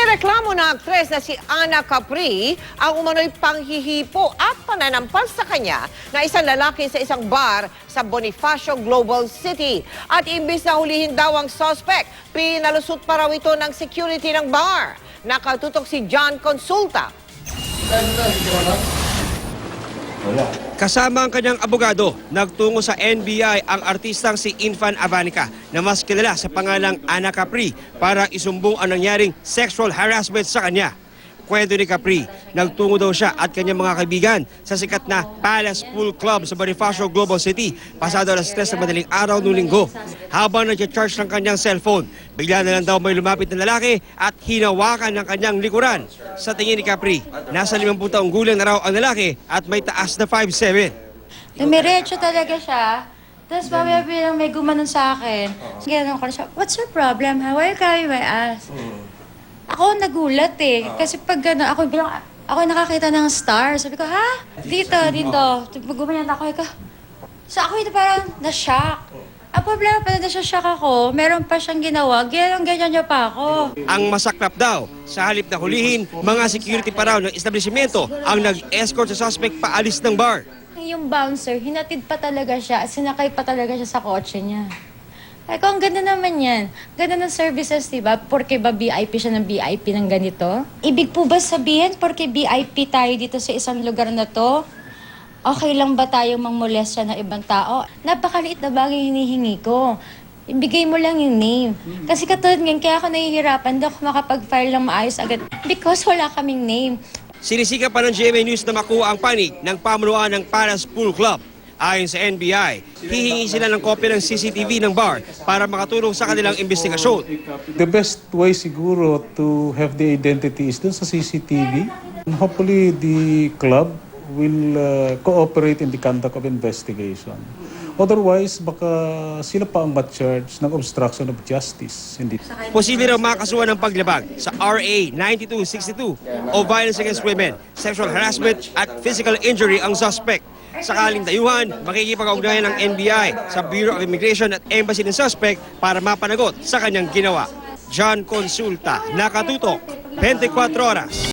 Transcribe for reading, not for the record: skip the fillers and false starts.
Inireklamo ng aktres na si Ana Capri ang umano'y panghihipo at pananampal sa kanya na isang lalaki sa isang bar sa Bonifacio Global City. At imbis na hulihin daw ang suspect, pinalusot pa raw ito ng security ng bar. Nakatutok si John Consulta. Kasama ang kanyang abogado, nagtungo sa NBI ang artistang si Infan Avanica na mas kilala sa pangalang Ana Capri para isumbong ang nangyaring sexual harassment sa kanya. Kwento ni Capri, nagtungo daw siya at kanyang mga kaibigan sa sikat na Palace Pool Club sa Bonifacio Global City pasado alas 3 sa madaling araw noong linggo. Habang nag-charge ng kanyang cellphone, bigla na lang daw may lumapit na lalaki at hinawakan ng kanyang likuran. Sa tingin ni Capri, nasa 50 taong gulang na raw ang lalaki at may taas na 5'7". Dumiretso talaga siya. Tapos mamaya bilang may gumanon sa akin. Ganun ko na siya, what's your problem? Why you carry my ass? Ako nagulat eh. Kasi pag gano'n, ako bilang, ako nakakita ng star. Sabi ko, ha? Dito. Pag gumanyan ako, so ako ito parang na-shock. Ang problema pa na shock ako, meron pa siyang ginawa, ganyan niya pa ako. Ang masaklap daw, sa halip na hulihin, mga security pa raw ng establishmento ang nag-escort sa suspect paalis ng bar. Yung bouncer, hinatid pa talaga siya, sinakay pa talaga siya sa kotse niya. Ay ko, ang ganda naman yan. Ganda ng services, diba? Porque ba VIP siya ng VIP ng ganito? Ibig po ba sabihin, porque VIP tayo dito sa isang lugar na to, okay lang ba tayong mangmolestya ng ibang tao? Napakaliit na bagay hinihingi ko. Ibigay mo lang yung name. Kasi katulad ngayon, kaya ako nahihirapan, hindi ako makapag-file ng maayos agad because wala kaming name. Sinisika pa ng GMA News na makuha ang panig ng pamunuan ng Palace Pool Club. Ayon sa NBI, hihingi sila ng kopya ng CCTV ng bar para makatulong sa kanilang investigasyon. The best way siguro to have the identity is dun sa CCTV. Hopefully the club will cooperate in the conduct of investigation. Otherwise, baka sila pa ang ma-charge ng obstruction of justice. Hindi. Posible raw makasuhan ng paglabag sa RA 9262 o violence against women, sexual harassment at physical injury ang suspect. Sakaling dayuhan, makikipag-ugnayan ng NBI sa Bureau of Immigration at Embassy ng suspect para mapanagot sa kanyang ginawa. John Consulta, nakatutok, 24 oras.